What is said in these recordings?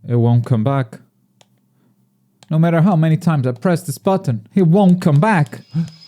It won't come back. No matter how many times I press this button, it won't come back.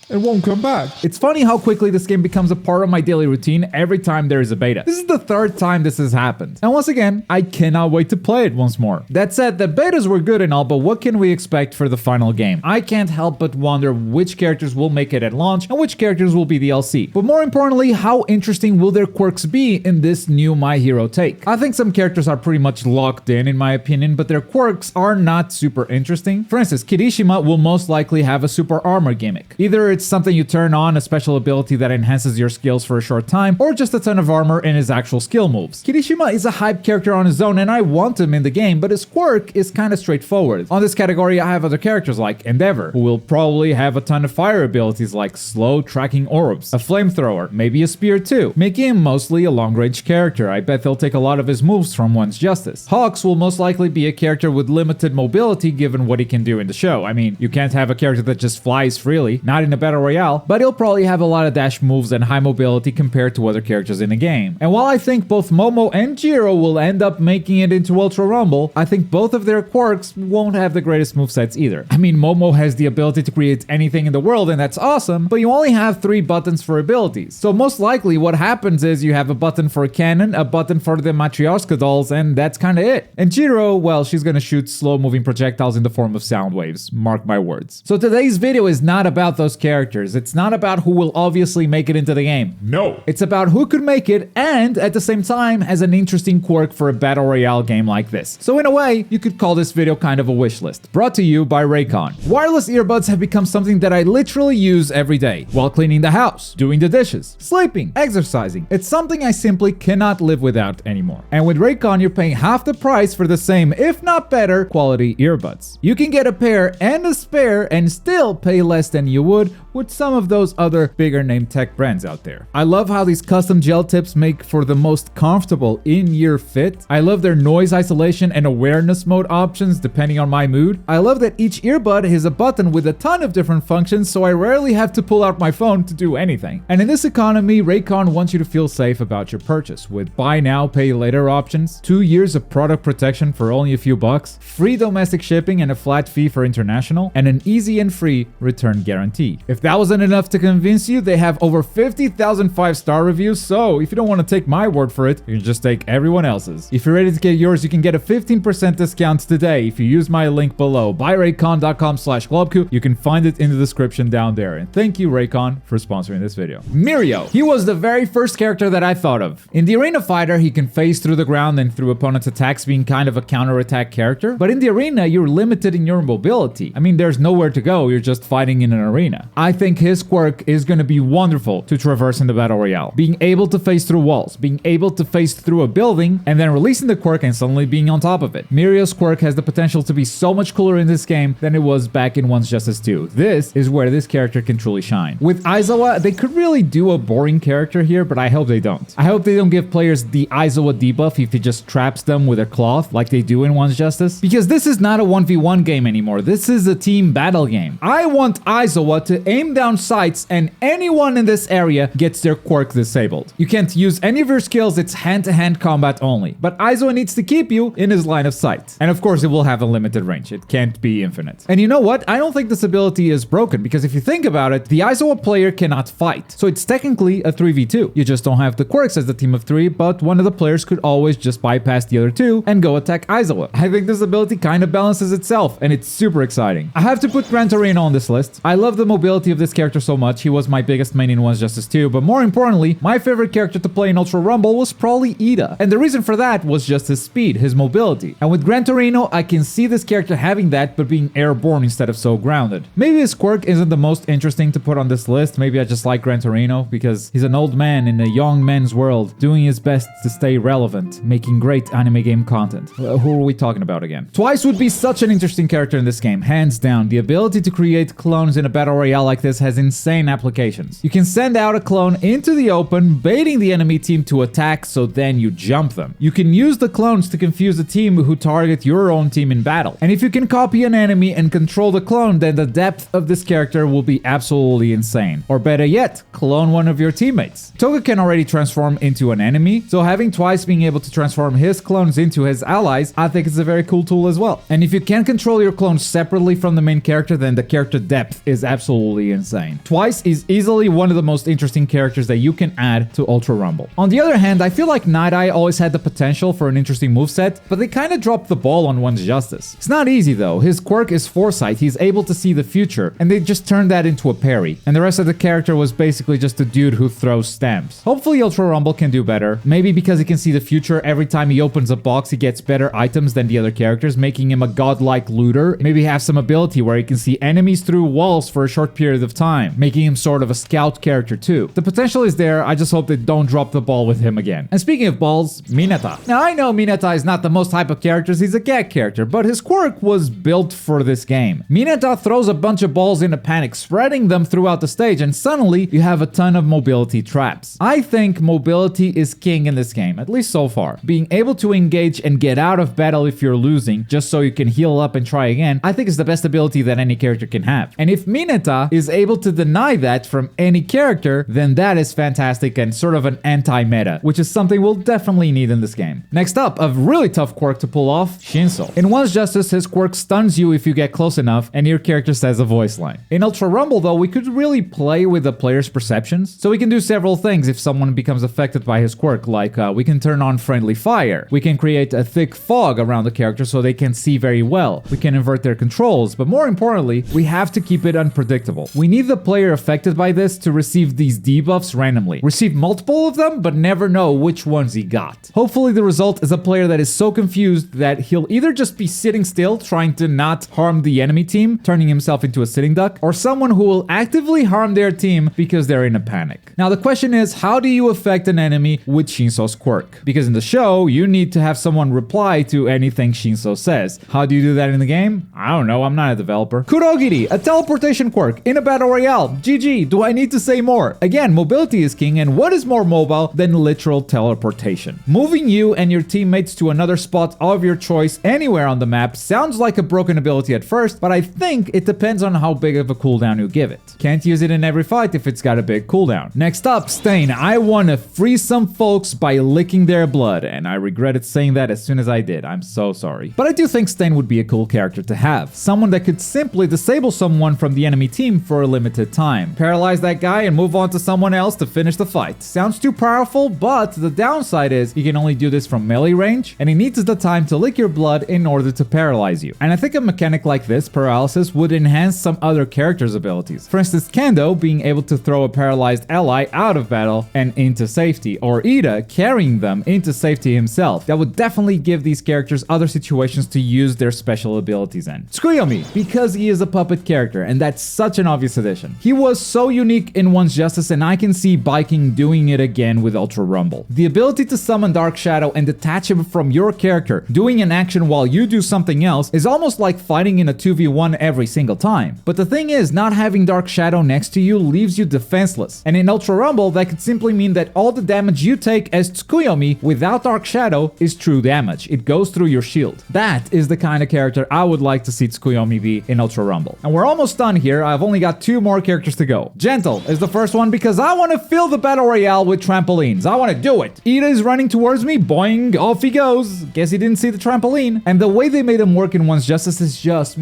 It won't come back. It's funny how quickly this game becomes a part of my daily routine every time there is a beta. This is the third time this has happened. And once again, I cannot wait to play it once more. That said, the betas were good and all, but what can we expect for the final game? I can't help but wonder which characters will make it at launch and which characters will be DLC. But more importantly, how interesting will their quirks be in this new My Hero take? I think some characters are pretty much locked in my opinion, but their quirks are not super interesting. For instance, Kirishima will most likely have a super armor gimmick. Either it's something you turn on, a special ability that enhances your skills for a short time, or just a ton of armor in his actual skill moves. Kirishima is a hype character on his own and I want him in the game, but his quirk is kinda straightforward. On this category, I have other characters like Endeavor, who will probably have a ton of fire abilities like slow tracking orbs, a flamethrower, maybe a spear too, making him mostly a long-range character. I bet they'll take a lot of his moves from One's Justice. Hawks will most likely be a character with limited mobility given what he can do in the show. I mean, you can't have a character that just flies freely, not in a battle royale, but he'll probably have a lot of dash moves and high mobility compared to other characters in the game. And while I think both Momo and Jiro will end up making it into Ultra Rumble, I think both of their quirks won't have the greatest movesets either. I mean, Momo has the ability to create anything in the world and that's awesome, but you only have 3 buttons for abilities. So most likely what happens is you have a button for a cannon, a button for the Matryoshka dolls, and that's kinda it. And Jiro, well, she's gonna shoot slow moving projectiles in the form of sound waves, mark my words. So today's video is not about those characters. It's not about who will obviously make it into the game. No. It's about who could make it and at the same time has an interesting quirk for a battle royale game like this. So in a way, you could call this video kind of a wish list. Brought to you by Raycon. Wireless earbuds have become something that I literally use every day. While cleaning the house, doing the dishes, sleeping, exercising. It's something I simply cannot live without anymore. And with Raycon, you're paying half the price for the same, if not better, quality earbuds. You can get a pair and a spare and still pay less than you would with some of those other bigger name tech brands out there. I love how these custom gel tips make for the most comfortable in-ear fit. I love their noise isolation and awareness mode options depending on my mood. I love that each earbud has a button with a ton of different functions, so I rarely have to pull out my phone to do anything. And in this economy, Raycon wants you to feel safe about your purchase with buy now, pay later options, 2 years of product protection for only a few bucks, free domestic shipping and a flat fee for international, and an easy and free return guarantee. If that wasn't enough to convince you, they have over 50,000 5-star reviews, so if you don't want to take my word for it, you can just take everyone else's. If you're ready to get yours, you can get a 15% discount today if you use my link below, buyraycon.com/Globku. You can find it in the description down there. And thank you, Raycon, for sponsoring this video. Mirio. He was the very first character that I thought of. In the arena fighter, he can phase through the ground and through opponents' attacks, being kind of a counter-attack character. But in the arena, you're limited in your mobility. I mean, there's nowhere to go, you're just fighting in an arena. I think his quirk is going to be wonderful to traverse in the battle royale. Being able to phase through walls, being able to phase through a building, and then releasing the quirk and suddenly being on top of it. Mirio's quirk has the potential to be so much cooler in this game than it was back in One's Justice 2. This is where this character can truly shine. With Aizawa, they could really do a boring character here, but I hope they don't. I hope they don't give players the Aizawa debuff if he just traps them with a cloth like they do in One's Justice. Because this is not a 1v1 game anymore. This is a team battle game. I want Aizawa to aim down sights and anyone in this area gets their quirk disabled. You can't use any of your skills, it's hand-to-hand combat only. But Aizawa needs to keep you in his line of sight. And of course it will have a limited range, it can't be infinite. And you know what? I don't think this ability is broken, because if you think about it, the Aizawa player cannot fight. So it's technically a 3v2. You just don't have the quirks as the team of 3, but one of the players could always just bypass the other 2 and go attack Aizawa. I think this ability kind of balances itself, and it's super exciting. I have to put Gran Torino on this list. I love the mobility of this character so much. He was my biggest main in One's Justice 2, but more importantly, my favorite character to play in Ultra Rumble was probably Ida. And the reason for that was just his speed, his mobility. And with Gran Torino, I can see this character having that, but being airborne instead of so grounded. Maybe his quirk isn't the most interesting to put on this list. Maybe I just like Gran Torino because he's an old man in a young man's world, doing his best to stay relevant, making great anime game content. Who are we talking about again? Twice would be such an interesting character in this game, hands down. The ability to create clones in a battle royale like like this has insane applications. You can send out a clone into the open, baiting the enemy team to attack, so then you jump them. You can use the clones to confuse the team who target your own team in battle. And if you can copy an enemy and control the clone, then the depth of this character will be absolutely insane. Or better yet, clone one of your teammates. Toga can already transform into an enemy, so having Twice being able to transform his clones into his allies, I think it's a very cool tool as well. And if you can control your clones separately from the main character, then the character depth is absolutely insane. Twice is easily one of the most interesting characters that you can add to Ultra Rumble. On the other hand, I feel like Night Eye always had the potential for an interesting moveset, but they kind of dropped the ball on One's Justice. It's not easy though. His quirk is Foresight, he's able to see the future, and they just turned that into a parry. And the rest of the character was basically just a dude who throws stamps. Hopefully Ultra Rumble can do better. Maybe because he can see the future, every time he opens a box he gets better items than the other characters, making him a godlike looter. Maybe have some ability where he can see enemies through walls for a short period of time, making him sort of a scout character too. The potential is there, I just hope they don't drop the ball with him again. And speaking of balls, Mineta. Now I know Mineta is not the most hype of characters, he's a gag character, but his quirk was built for this game. Mineta throws a bunch of balls in a panic, spreading them throughout the stage, and suddenly you have a ton of mobility traps. I think mobility is king in this game, at least so far. Being able to engage and get out of battle if you're losing, just so you can heal up and try again, I think is the best ability that any character can have. And if Mineta is able to deny that from any character, then that is fantastic and sort of an anti-meta, which is something we'll definitely need in this game. Next up, a really tough quirk to pull off, Shinso. In One's Justice, his quirk stuns you if you get close enough and your character says a voice line. In Ultra Rumble though, we could really play with the player's perceptions, so we can do several things if someone becomes affected by his quirk, like we can turn on friendly fire, we can create a thick fog around the character so they can see very well, we can invert their controls, but more importantly, we have to keep it unpredictable. We need the player affected by this to receive these debuffs randomly, receive multiple of them, but never know which ones he got. Hopefully the result is a player that is so confused that he'll either just be sitting still, trying to not harm the enemy team, turning himself into a sitting duck, or someone who will actively harm their team because they're in a panic. Now the question is, how do you affect an enemy with Shinso's quirk? Because in the show, you need to have someone reply to anything Shinso says. How do you do that in the game? I don't know, I'm not a developer. Kurogiri, a teleportation quirk in a battle royale. GG, do I need to say more? Again, mobility is king, and what is more mobile than literal teleportation? Moving you and your teammates to another spot of your choice anywhere on the map sounds like a broken ability at first, but I think it depends on how big of a cooldown you give it. Can't use it in every fight if it's got a big cooldown. Next up, Stain. I want to free some folks by licking their blood, and I regretted saying that as soon as I did. I'm so sorry. But I do think Stain would be a cool character to have. Someone that could simply disable someone from the enemy team for a limited time. Paralyze that guy and move on to someone else to finish the fight. Sounds too powerful, but the downside is you can only do this from melee range, and it needs the time to lick your blood in order to paralyze you. And I think a mechanic like this, paralysis, would enhance some other characters' abilities. For instance, Kendo being able to throw a paralyzed ally out of battle and into safety, or Ida carrying them into safety himself. That would definitely give these characters other situations to use their special abilities in. Tsukuyomi, because he is a puppet character, and that's such an obvious addition. He was so unique in One's Justice, and I can see Biking doing it again with Ultra Rumble. The ability to summon Dark Shadow and detach him from your character, doing an action while you do something else, is almost like fighting in a 2v1 every single time. But the thing is, not having Dark Shadow next to you leaves you defenseless. And in Ultra Rumble, that could simply mean that all the damage you take as Tsukuyomi without Dark Shadow is true damage. It goes through your shield. That is the kind of character I would like to see Tsukuyomi be in Ultra Rumble. And we're almost done here. I've only got 2 more characters to go. Gentle is the first one because I want to fill the battle royale with trampolines. I want to do it. Ida is running towards me. Boing, off he goes. Guess he didn't see the trampoline. And the way they made him work in One's Justice is just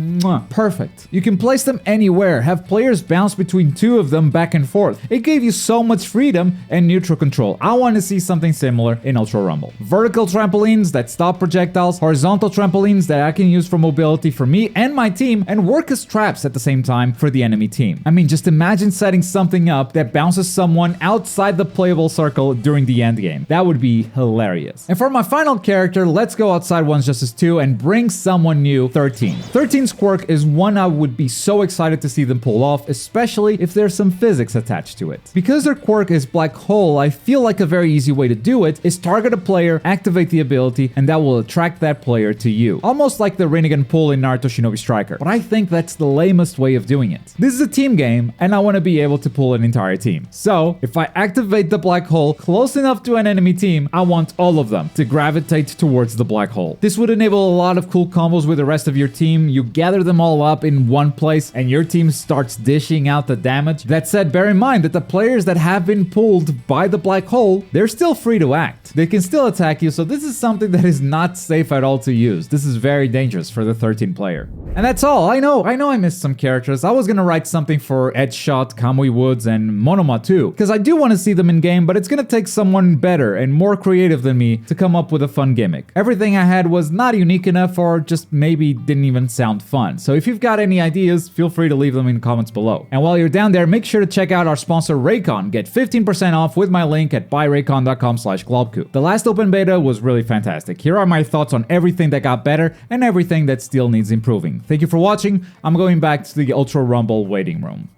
perfect. You can place them anywhere, have players bounce between 2 of them back and forth. It gave you so much freedom and neutral control. I want to see something similar in Ultra Rumble. Vertical trampolines that stop projectiles, horizontal trampolines that I can use for mobility for me and my team, and work as traps at the same time for the enemy team. I mean, just imagine setting something up that bounces someone outside the playable circle during the endgame. That would be hilarious. And for my final character, let's go outside One's Justice 2 and bring someone new, 13. 13's quirk is one I would be so excited to see them pull off, especially if there's some physics attached to it. Because their quirk is Black Hole, I feel like a very easy way to do it is target a player, activate the ability, and that will attract that player to you. Almost like the Rinnegan pull in Naruto Shinobi Striker. But I think that's the lamest way of doing it. This is a team game, and I want to be able to pull an entire team. So, if I activate the black hole close enough to an enemy team, I want all of them to gravitate towards the black hole. This would enable a lot of cool combos with the rest of your team. You gather them all up in one place, and your team starts dishing out the damage. That said, bear in mind that the players that have been pulled by the black hole, they're still free to act. They can still attack you, so this is something that is not safe at all to use. This is very dangerous for the 13 player. And that's all. I know I missed some characters. I was gonna write something for Edgeshot, Kamui Woods, and Monoma too, because I do want to see them in game, but it's gonna take someone better and more creative than me to come up with a fun gimmick. Everything I had was not unique enough or just maybe didn't even sound fun. So if you've got any ideas, feel free to leave them in the comments below. And while you're down there, make sure to check out our sponsor Raycon. Get 15% off with my link at buyraycon.com/Globku. The last open beta was really fantastic. Here are my thoughts on everything that got better and everything that still needs improving. Thank you for watching. I'm going back to the Ultra Rumble waiting room.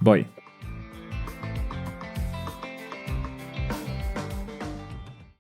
Bye.